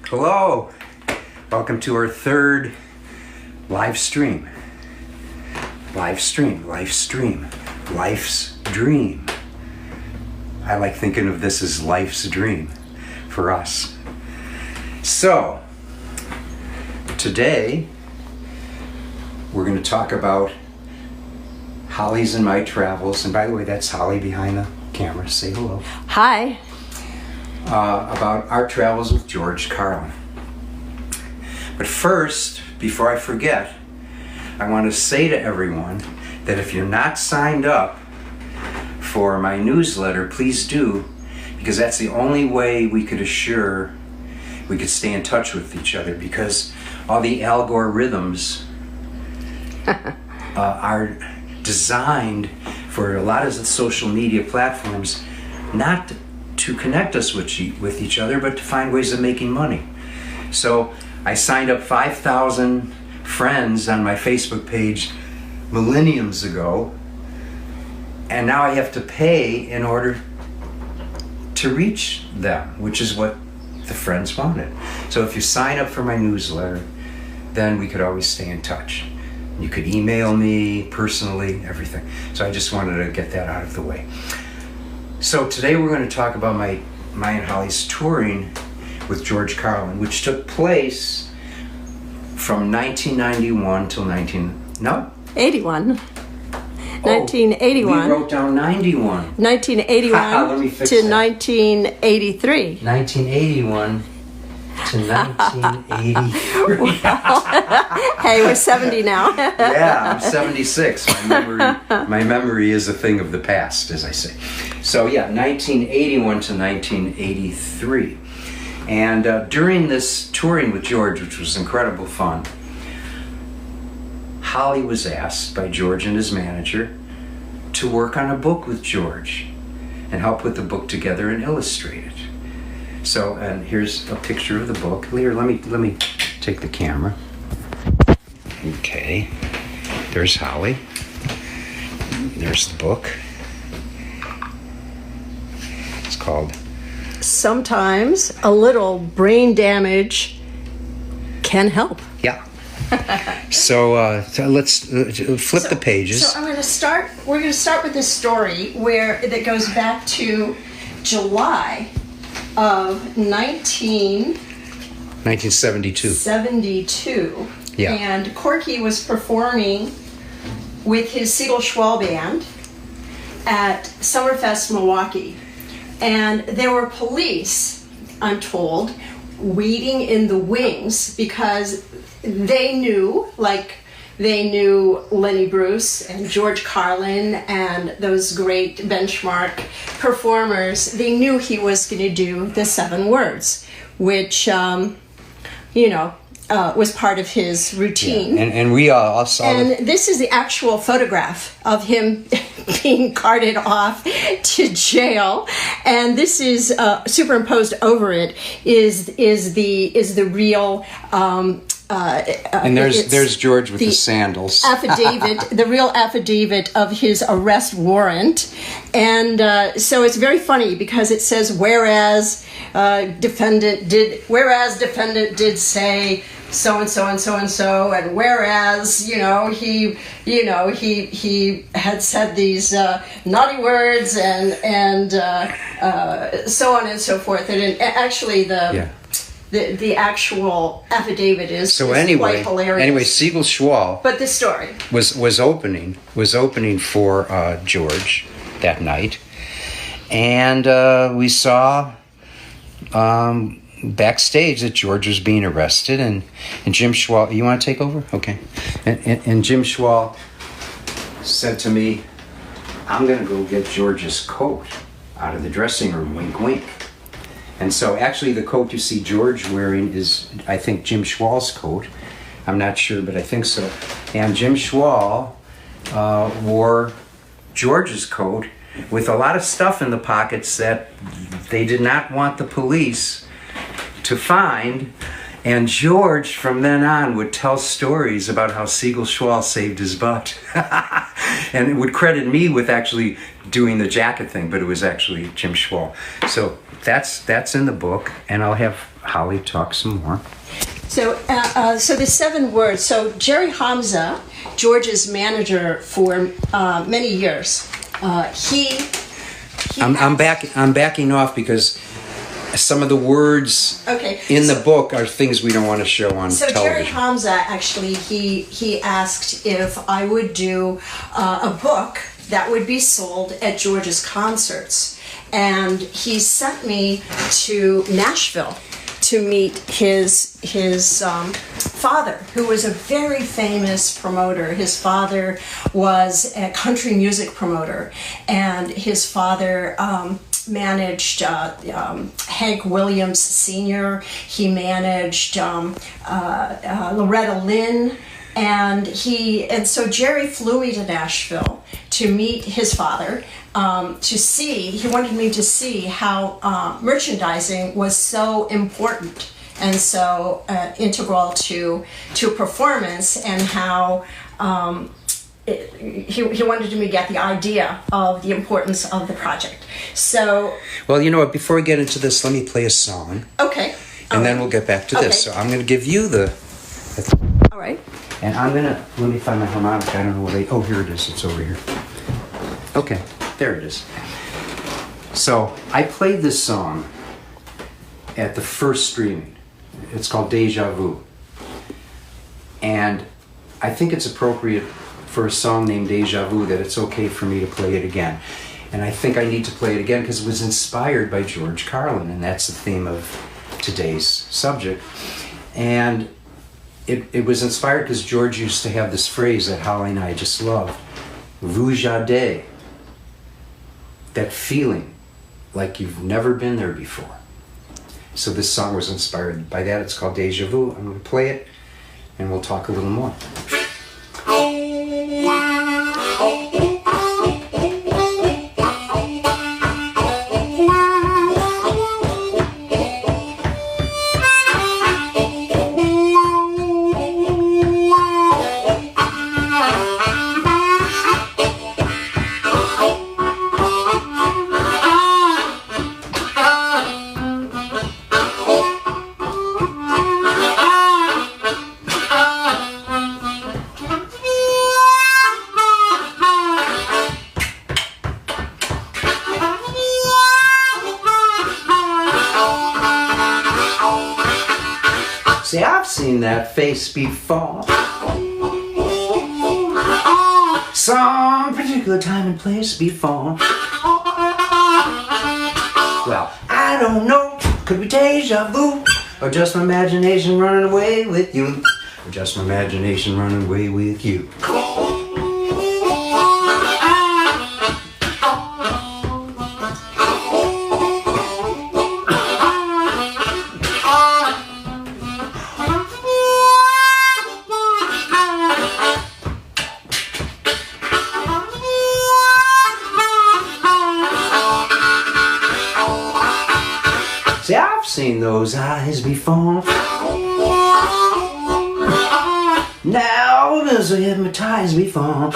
Hello, welcome to our third live stream. Life's dream. I like thinking of this as life's dream for us. So, today we're going to talk about Holly's and my travels. And by the way, that's Holly behind the camera. Say hello. Hi. About our travels with George Carlin. But first, before I forget, I want to say to everyone that if you're not signed up for my newsletter, please do, because that's the only way we could assure we could stay in touch with each other, because all the algorithms are designed for a lot of the social media platforms not to connect us with each other, but to find ways of making money. So I signed up 5,000 friends on my Facebook page millenniums ago, and now I have to pay in order to reach them, which is what the friends wanted. So if you sign up for my newsletter, then we could always stay in touch. You could email me personally, everything. So I just wanted to get that out of the way. So today we're going to talk about my and Holly's touring with George Carlin, which took place from 1991 till 81. 1981. We wrote down 91. 1981 to 1983. 1981 to 1983. Hey, we're 70 now. Yeah, I'm 76. My memory is a thing of the past, as I say. So yeah, 1981 to 1983. And during this touring with George, which was incredible fun, Holly was asked by George and his manager to work on a book with George and help put the book together and illustrate it. So, and here's a picture of the book. Here, let me take the camera. Okay, there's Holly. There's the book. It's called Sometimes a little brain damage can help. Yeah. So let's flip the pages. So we're going to start with this story that goes back to July of 1972. 72. Yeah. And Corky was performing with his Siegel Schwall band at Summerfest Milwaukee. And there were police, I'm told, waiting in the wings because they knew Lenny Bruce and George Carlin and those great benchmark performers. They knew he was going to do the 7 words, which, was part of his routine. Yeah. And we all saw And this is the actual photograph of him being carted off to jail. And this is superimposed over it is the real. And there's George with the sandals. Affidavit, the real affidavit of his arrest warrant. And so it's very funny because it says, whereas defendant did say so and so and so and so, and whereas he had said these naughty words and so on and so forth. And actually the actual affidavit is quite hilarious. Anyway, Siegel Schwall. But this story was opening for George that night, and we saw backstage that George was being arrested, and Jim Schwall. You want to take over? Okay. And Jim Schwall said to me, "I'm going to go get George's coat out of the dressing room. Wink, wink." And so actually the coat you see George wearing is, I think, Jim Schwall's coat. I'm not sure, but I think so. And Jim Schwall wore George's coat with a lot of stuff in the pockets that they did not want the police to find. And George, from then on, would tell stories about how Siegel Schwall saved his butt. And it would credit me with actually doing the jacket thing, but it was actually Jim Schwall. So that's in the book, and I'll have Holly talk some more. So the 7 words. So Jerry Hamza, George's manager for many years, I'm backing off because some of the words in the book are things we don't want to show on television. So Jerry Hamza, actually, he asked if I would do a book that would be sold at George's concerts. And he sent me to Nashville to meet his father, who was a very famous promoter. His father was a country music promoter, and his father managed Hank Williams Sr. He managed Loretta Lynn, and so Jerry flew me to Nashville to meet his father. He wanted me to see how merchandising was so important and so integral to performance, and how he wanted me to get the idea of the importance of the project. So, well, you know what? Before we get into this, let me play a song. Okay. And then we'll get back to this. So I'm going to give you the. All right. And I'm going to let me find my harmonica. I don't know where oh, here it is. It's over here. Okay. There it is. So I played this song at the first streaming. It's called Deja Vu. And I think it's appropriate for a song named Deja Vu that it's okay for me to play it again. And I think I need to play it again because it was inspired by George Carlin, and that's the theme of today's subject. And it was inspired because George used to have this phrase that Holly and I just love, Vous jadez. That feeling like you've never been there before. So this song was inspired by that. It's called Deja Vu. I'm going to play it and we'll talk a little more. See, I've seen that face before. Some particular time and place before. Well, I don't know. Could be deja vu, or just my imagination running away with you, or just my imagination running away with you. See, I've seen those eyes before. Now I've been so hypnotized before.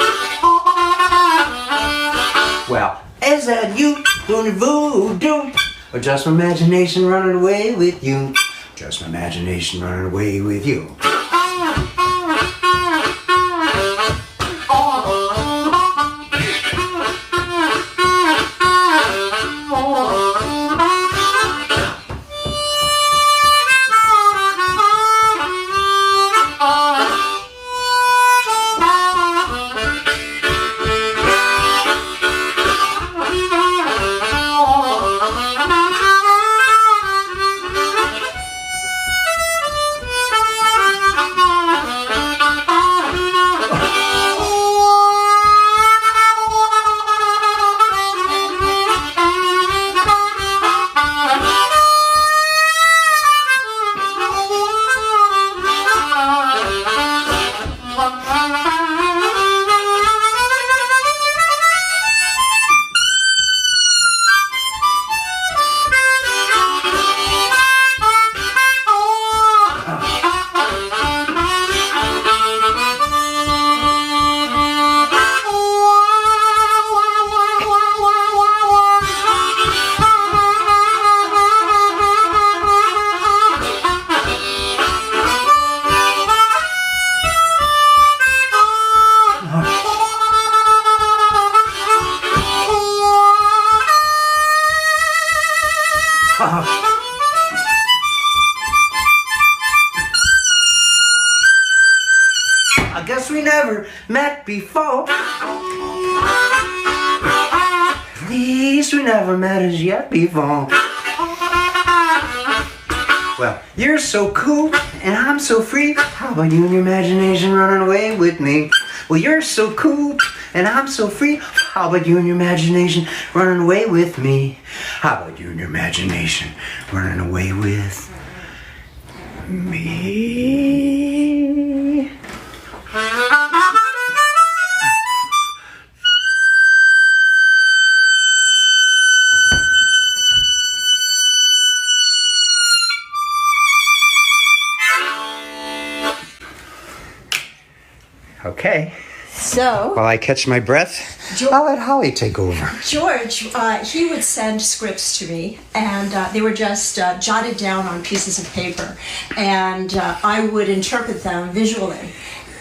Well, is that you doing the voodoo? Or just my imagination running away with you? Just my imagination running away with you. met before. At least we never met as yet before. Well, you're so cool and I'm so free. How about you and your imagination running away with me? Well, you're so cool and I'm so free. How about you and your imagination running away with me? How about you and your imagination running away with me? Okay. So, While I catch my breath, I'll let Holly take over. George, he would send scripts to me, and they were just jotted down on pieces of paper, and I would interpret them visually.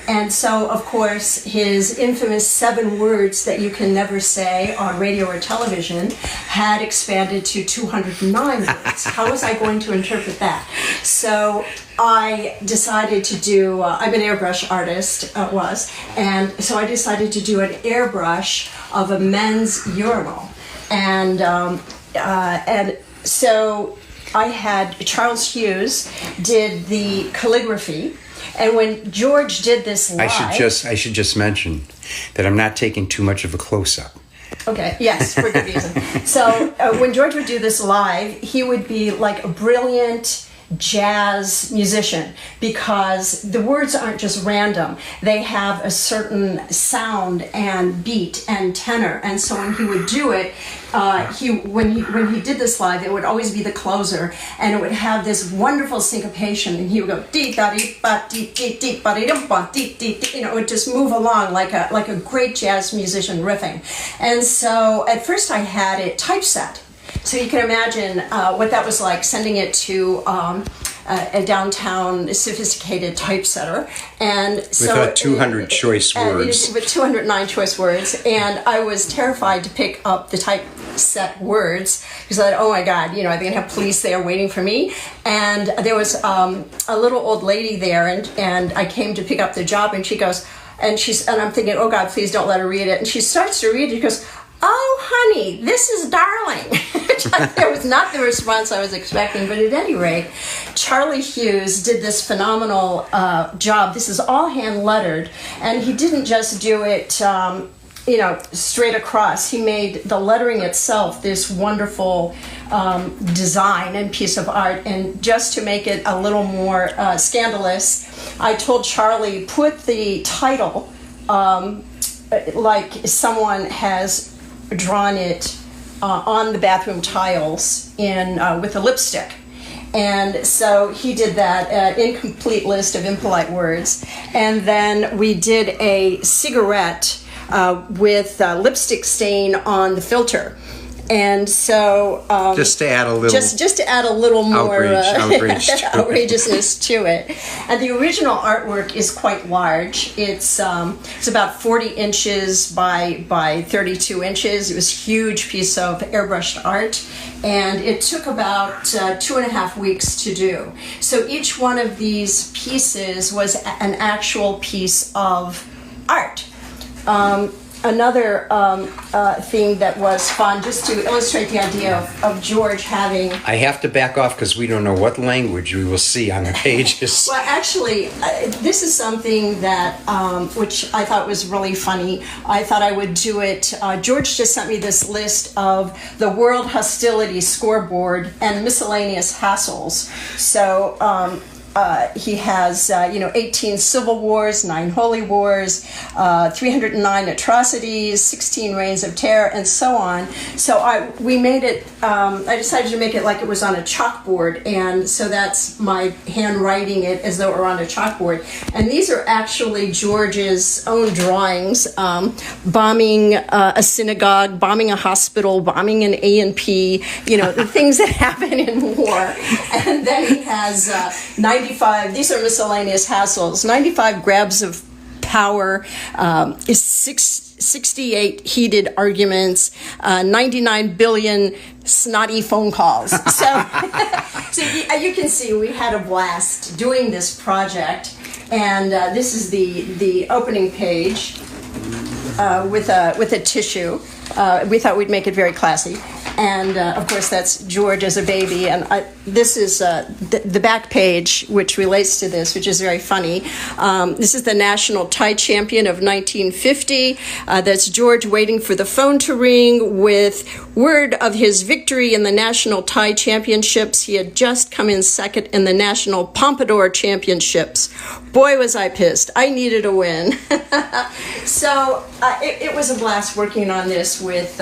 And so, of course, his infamous 7 words that you can never say on radio or television had expanded to 209 words. How was I going to interpret that? So I decided to do, I'm an airbrush artist, and so I decided to do an airbrush of a men's urinal. And so I had Charles Hughes did the calligraphy. And when George did this live... I should just mention that I'm not taking too much of a close-up. Okay, yes, for good reason. So when George would do this live, he would be like a brilliant jazz musician, because the words aren't just random. They have a certain sound and beat and tenor. And so when he would do it, when he did this live, it would always be the closer, and it would have this wonderful syncopation, and he would go dee da dee ba dee dee dee ba dee dum ba dee dee. It would just move along like a great jazz musician riffing. And so at first I had it typeset. So you can imagine what that was like, sending it to a downtown sophisticated typesetter, and so with 200 choice words. With 209 choice words, and I was terrified to pick up the typeset words because I thought, oh my God, are they gonna have police there waiting for me? And there was a little old lady there, and I came to pick up the job, and she goes, and I'm thinking, oh God, please don't let her read it. And she starts to read it. She goes, oh, honey, this is darling. That was not the response I was expecting, but at any rate, Charlie Hughes did this phenomenal job. This is all hand-lettered, and he didn't just do it, straight across. He made the lettering itself this wonderful design and piece of art, and just to make it a little more scandalous, I told Charlie, put the title like someone has drawn it on the bathroom tiles with a lipstick. And so he did that, incomplete list of impolite words. And then we did a cigarette with lipstick stain on the filter. And so just to add a little just to add a little more outrageousness to it. And the original artwork is quite large. It's about 40 inches by 32 inches. It was a huge piece of airbrushed art, and it took about 2.5 weeks to do. So each one of these pieces was an actual piece of art. Another thing that was fun, just to illustrate the idea of George having... I have to back off because we don't know what language we will see on the pages. Well, actually, this is something that, which I thought was really funny. I thought I would do it. George just sent me this list of the World Hostility Scoreboard and miscellaneous hassles. So... he has, 18 civil wars, 9 holy wars, 309 atrocities, 16 reigns of terror, and so on. So I decided to make it like it was on a chalkboard, and so that's my handwriting it as though it were on a chalkboard. And these are actually George's own drawings, bombing a synagogue, bombing a hospital, bombing an A&P, the things that happen in war. And then he has 95, these are miscellaneous hassles, 95 grabs of power, 68 heated arguments, 99 billion snotty phone calls. So you can see we had a blast doing this project. And this is the opening page with a tissue. We thought we'd make it very classy. And of course, that's George as a baby. And this is the back page, which relates to this, which is very funny. This is the national tie champion of 1950. That's George waiting for the phone to ring with word of his victory in the national tie championships. He had just come in second in the national Pompadour championships. Boy, was I pissed. I needed a win. So it was a blast working on this with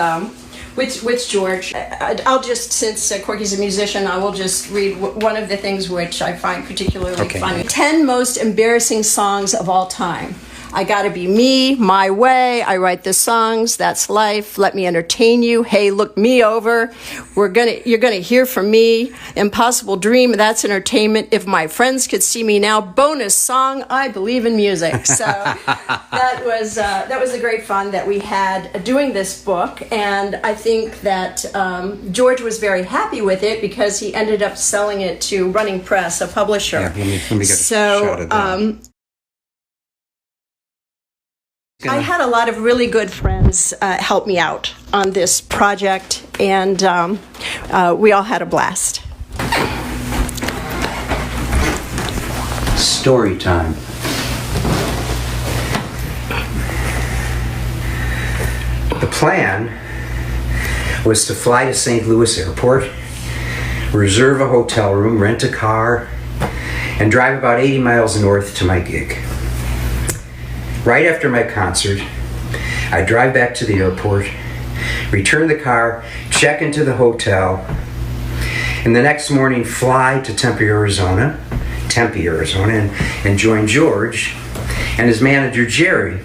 George. I'll just, since Corky's a musician, I will just read one of the things which I find particularly funny. 10 most embarrassing songs of all time. I Gotta Be Me, My Way, I Write the Songs, That's Life, Let Me Entertain You, Hey, Look Me Over, You're gonna Hear From Me, Impossible Dream, That's Entertainment, If My Friends Could See Me Now, bonus song, I Believe in Music. So that was the great fun that we had doing this book, and I think that George was very happy with it because he ended up selling it to Running Press, a publisher. Yeah, let me get a shot of that. I had a lot of really good friends help me out on this project, and we all had a blast. Story time. The plan was to fly to St. Louis Airport, reserve a hotel room, rent a car, and drive about 80 miles north to my gig. Right after my concert, I drive back to the airport, return the car, check into the hotel, and the next morning fly to Tempe, Arizona, and join George and his manager Jerry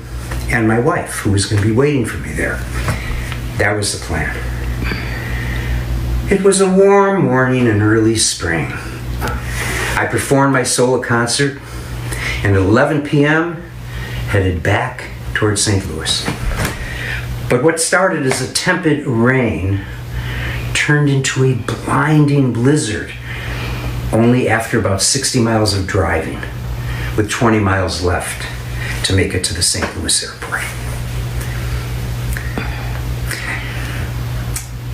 and my wife, who was going to be waiting for me there. That was the plan. It was a warm morning in early spring. I performed my solo concert, and at 11 p.m., headed back towards St. Louis. But what started as a tepid rain turned into a blinding blizzard only after about 60 miles of driving, with 20 miles left to make it to the St. Louis airport.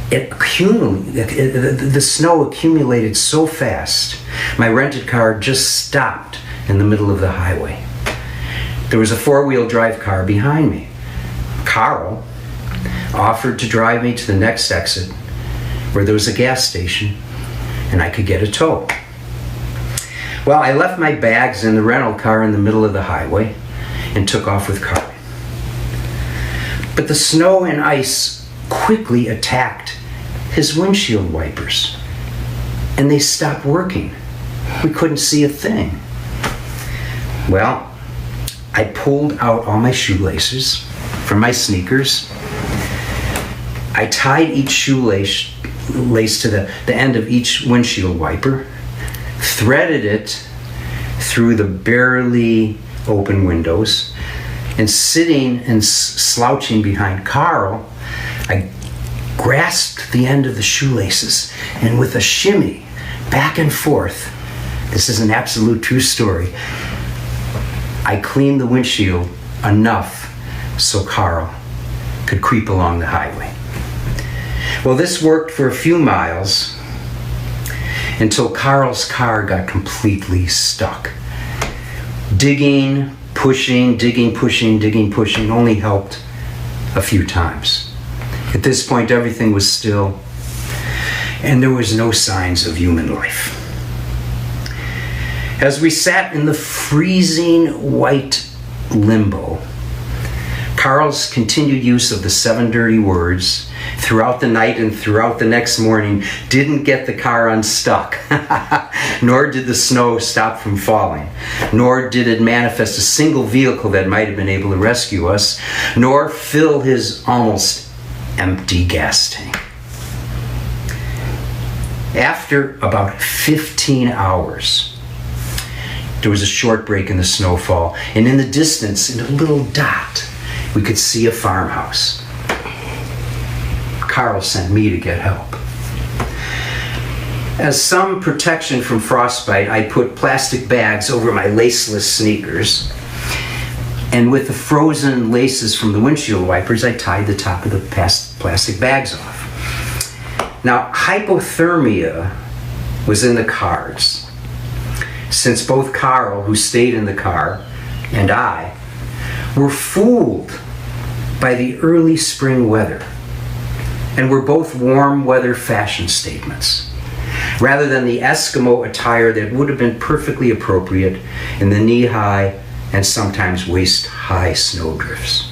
The snow accumulated so fast, my rented car just stopped in the middle of the highway. There was a four-wheel drive car behind me. Carl offered to drive me to the next exit where there was a gas station and I could get a tow. Well, I left my bags in the rental car in the middle of the highway and took off with Carlin. But the snow and ice quickly attacked his windshield wipers and they stopped working. We couldn't see a thing. Well, I pulled out all my shoelaces from my sneakers. I tied each shoelace to the end of each windshield wiper, threaded it through the barely open windows, and sitting and slouching behind Carl, I grasped the end of the shoelaces, and with a shimmy back and forth, this is an absolute true story, I cleaned the windshield enough so Carl could creep along the highway. Well, this worked for a few miles until Carl's car got completely stuck. Digging, pushing only helped a few times. At this point, everything was still, and there was no signs of human life. As we sat in the freezing white limbo, Carl's continued use of the 7 dirty words throughout the night and throughout the next morning didn't get the car unstuck, nor did the snow stop from falling, nor did it manifest a single vehicle that might have been able to rescue us, nor fill his almost empty gas tank. After about 15 hours, there was a short break in the snowfall, and in the distance, in a little dot, we could see a farmhouse. Carl sent me to get help. As some protection from frostbite, I put plastic bags over my laceless sneakers. And with the frozen laces from the windshield wipers, I tied the top of the plastic bags off. Now, hypothermia was in the cards, since both Carl, who stayed in the car, and I were fooled by the early spring weather, and were both warm weather fashion statements, rather than the Eskimo attire that would have been perfectly appropriate in the knee-high and sometimes waist-high snowdrifts.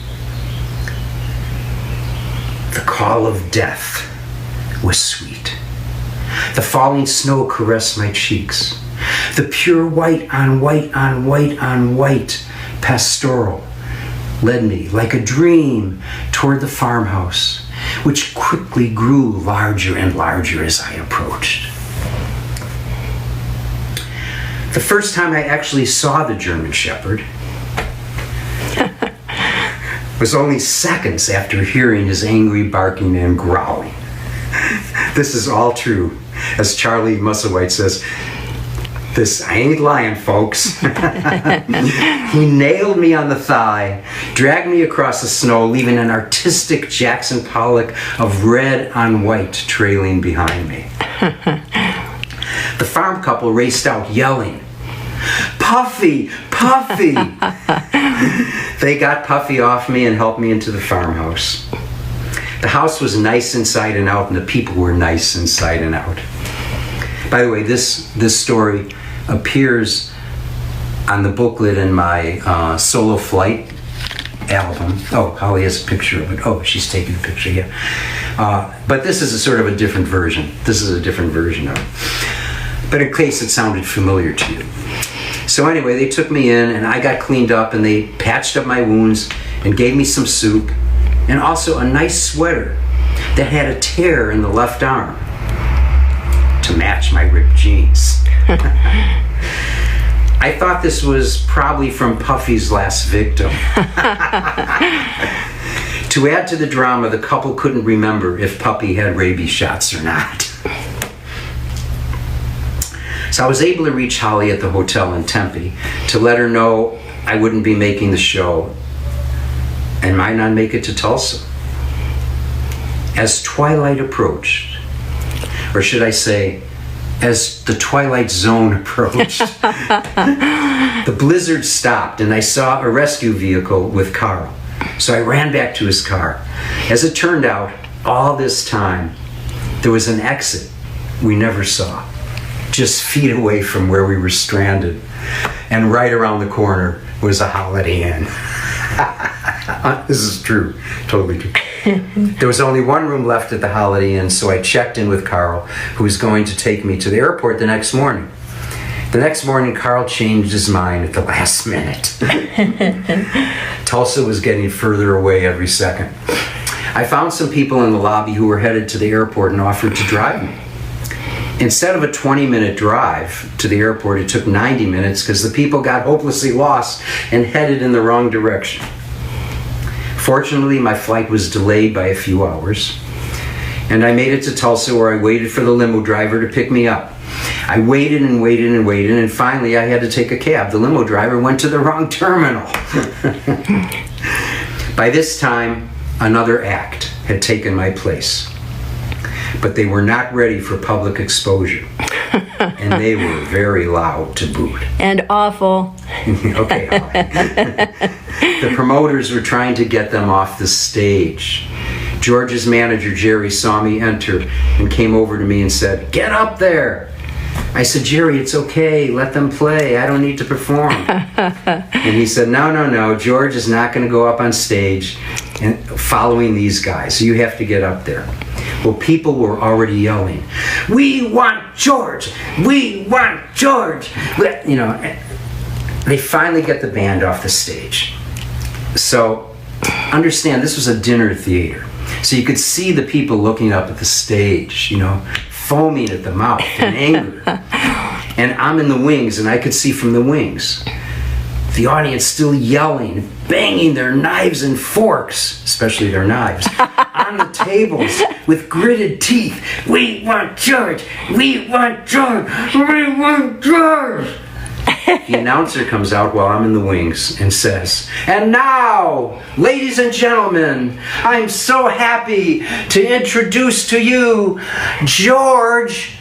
The call of death was sweet. The falling snow caressed my cheeks. The pure white on white on white on white pastoral led me like a dream toward the farmhouse, which quickly grew larger and larger as I approached. The first time I actually saw the German Shepherd was only seconds after hearing his angry barking and growling. This is all true. As Charlie Musselwhite says, I ain't lying, folks. He nailed me on the thigh, dragged me across the snow, leaving an artistic Jackson Pollock of red on white trailing behind me. The farm couple raced out yelling, "Puffy! Puffy!" They got Puffy off me and helped me into the farmhouse. The house was nice inside and out, and the people were nice inside and out. By the way, this story appears on the booklet in my Solo Flight album. Oh, Holly has a picture of it. Oh, she's taking a picture, yeah. But this is a sort of a different version. This is a different version of it. But in case it sounded familiar to you. So anyway, they took me in and I got cleaned up and they patched up my wounds and gave me some soup and also a nice sweater that had a tear in the left arm to match my ripped jeans. I thought this was probably from Puffy's last victim. To add to the drama, the couple couldn't remember if Puppy had rabies shots or not. So I was able to reach Holly at the hotel in Tempe to let her know I wouldn't be making the show and might not make it to Tulsa. As twilight approached, or should I say, as the twilight zone approached, the blizzard stopped and I saw a rescue vehicle with Carl. So I ran back to his car. As it turned out, all this time, there was an exit we never saw, just feet away from where we were stranded. And right around the corner was a Holiday Inn. This is true, totally true. There was only one room left at the Holiday Inn, so I checked in with Carl, who was going to take me to the airport the next morning. The next morning, Carl changed his mind at the last minute. Tulsa was getting further away every second. I found some people in the lobby who were headed to the airport and offered to drive me. Instead of a 20-minute drive to the airport, it took 90 minutes because the people got hopelessly lost and headed in the wrong direction. Fortunately, my flight was delayed by a few hours, and I made it to Tulsa where I waited for the limo driver to pick me up. I waited and waited and waited, and finally I had to take a cab. The limo driver went to the wrong terminal. By this time, another act had taken my place. But they were not ready for public exposure. And they were very loud to boot. And awful. Okay, the promoters were trying to get them off the stage. George's manager, Jerry, saw me enter and came over to me and said, "Get up there." I said, "Jerry, it's okay. Let them play. I don't need to perform." And he said, No. George is not going to go up on stage and following these guys. You have to get up there. Well, people were already yelling, "We want George! We want George!" You know, they finally get the band off the stage. So, understand, this was a dinner theater. So you could see the people looking up at the stage, you know, foaming at the mouth in anger. And I'm in the wings, and I could see from the wings the audience still yelling, banging their knives and forks, especially their knives, on the tables with gritted teeth. We want George! We want George! We want George! The announcer comes out while I'm in the wings and says, "And now, ladies and gentlemen, I'm so happy to introduce to you George."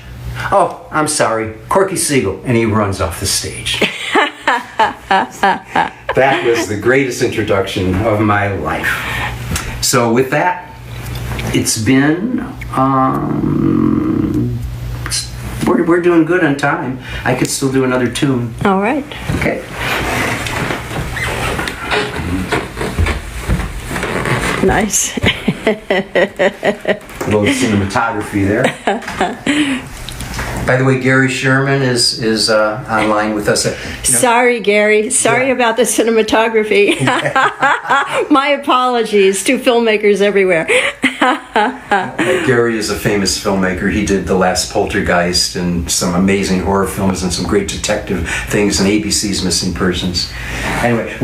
Oh, I'm sorry, Corky Siegel. And he runs off the stage. That was the greatest introduction of my life. So with that, it's been... We're doing good on time. I could still do another tune. All right. Okay. Nice. A little cinematography there. By the way, Gary Sherman is online with us. Sorry, Gary. Sorry about the cinematography. My apologies to filmmakers everywhere. Gary is a famous filmmaker. He did The Last Poltergeist and some amazing horror films and some great detective things and ABC's Missing Persons. Anyway,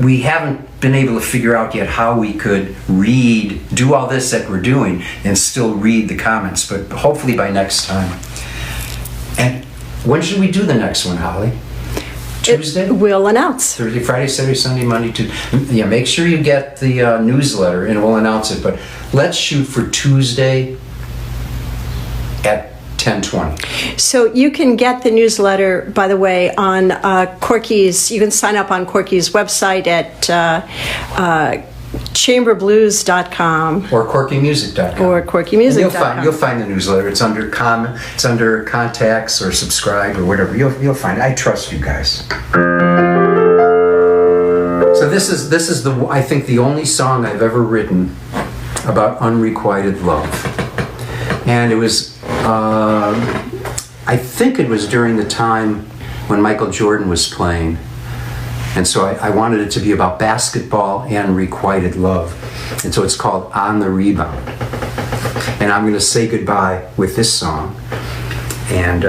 we haven't been able to figure out yet how we could do all this that we're doing and still read the comments, but hopefully by next time. And when should we do the next one, Holly? Tuesday? We'll announce. Thursday, Friday, Saturday, Sunday, Monday, Tuesday. Yeah, make sure you get the newsletter and we'll announce it. But let's shoot for Tuesday at 10:20. So you can get the newsletter, by the way, on Corky's. You can sign up on Corky's website at chamberblues.com or corkymusic.com. or corkymusic.com. You'll find the newsletter. It's under It's under contacts or subscribe or whatever. You'll find it. I trust you guys. So this is I think the only song I've ever written about unrequited love, and it was I think it was during the time when Michael Jordan was playing. And so I wanted it to be about basketball and requited love. And so it's called On the Rebound. And I'm going to say goodbye with this song. And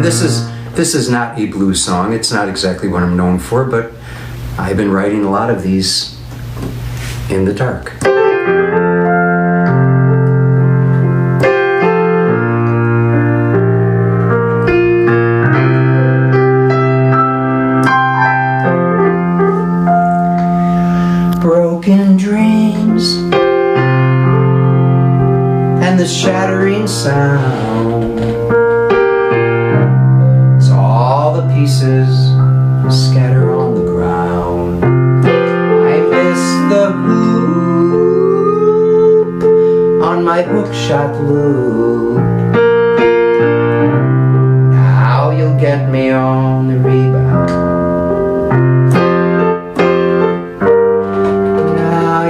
this is not a blues song. It's not exactly what I'm known for, but I've been writing a lot of these in the dark. Broken dreams and the shattering sound, as all the pieces scatter on the ground. I miss the hoop on my hookshot loop. Now you'll get me on the rebound.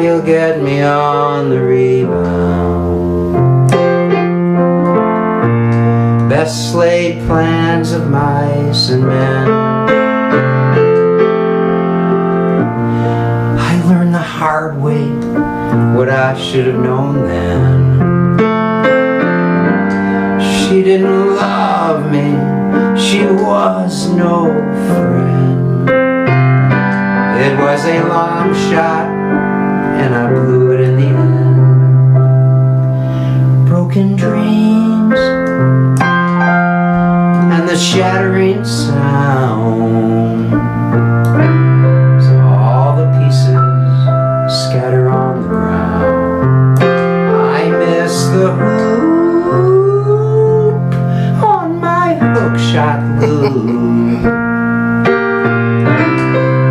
You'll get me on the rebound. Best laid plans of mice and men. I learned the hard way what I should have known then. She didn't love me, she was no friend. It was a long shot and I blew it in the end. Broken dreams and the shattering sound, so all the pieces scatter on the ground. I miss the hoop on my hookshot loop.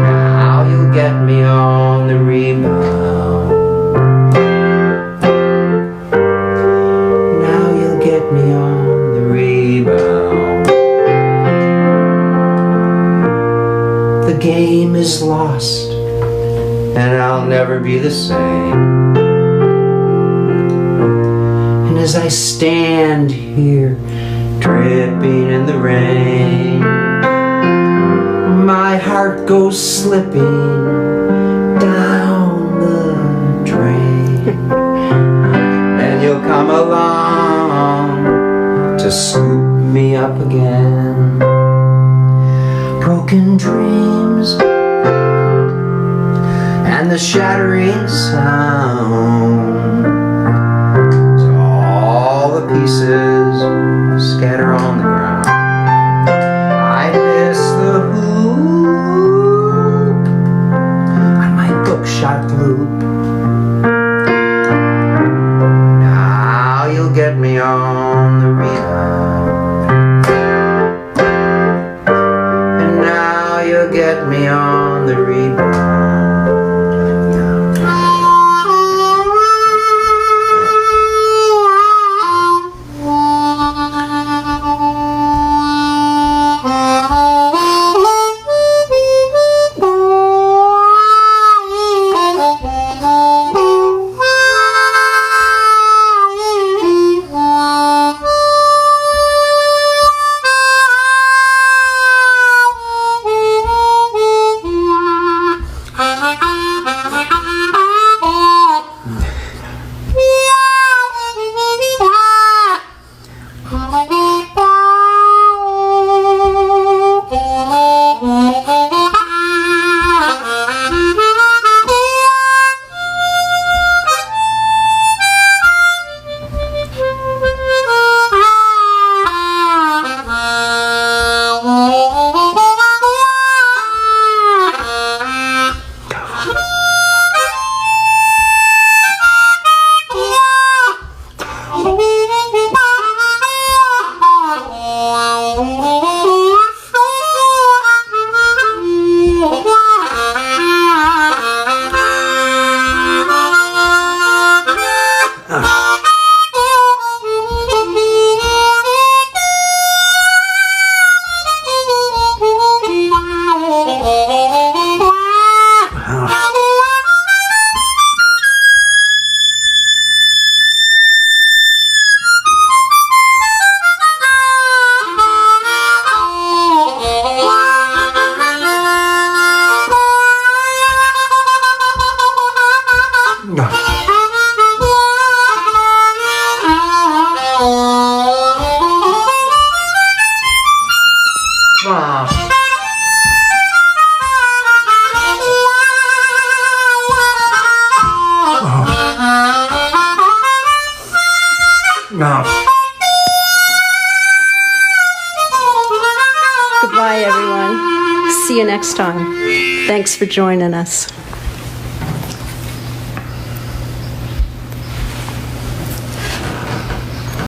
Now you'll get me on the rebound. Me on the rebound. The game is lost and I'll never be the same. And as I stand here dripping in the rain, my heart goes slipping down the drain. And you'll come along to scoop me up again. Broken broken dreams and the shattering sound. So all the pieces scatter on the ground. I miss the hoop on my bookshot loop. Now you'll get me on the rebound, and now you'll get me on the rebound. Goodbye, everyone. See you next time. Thanks for joining us.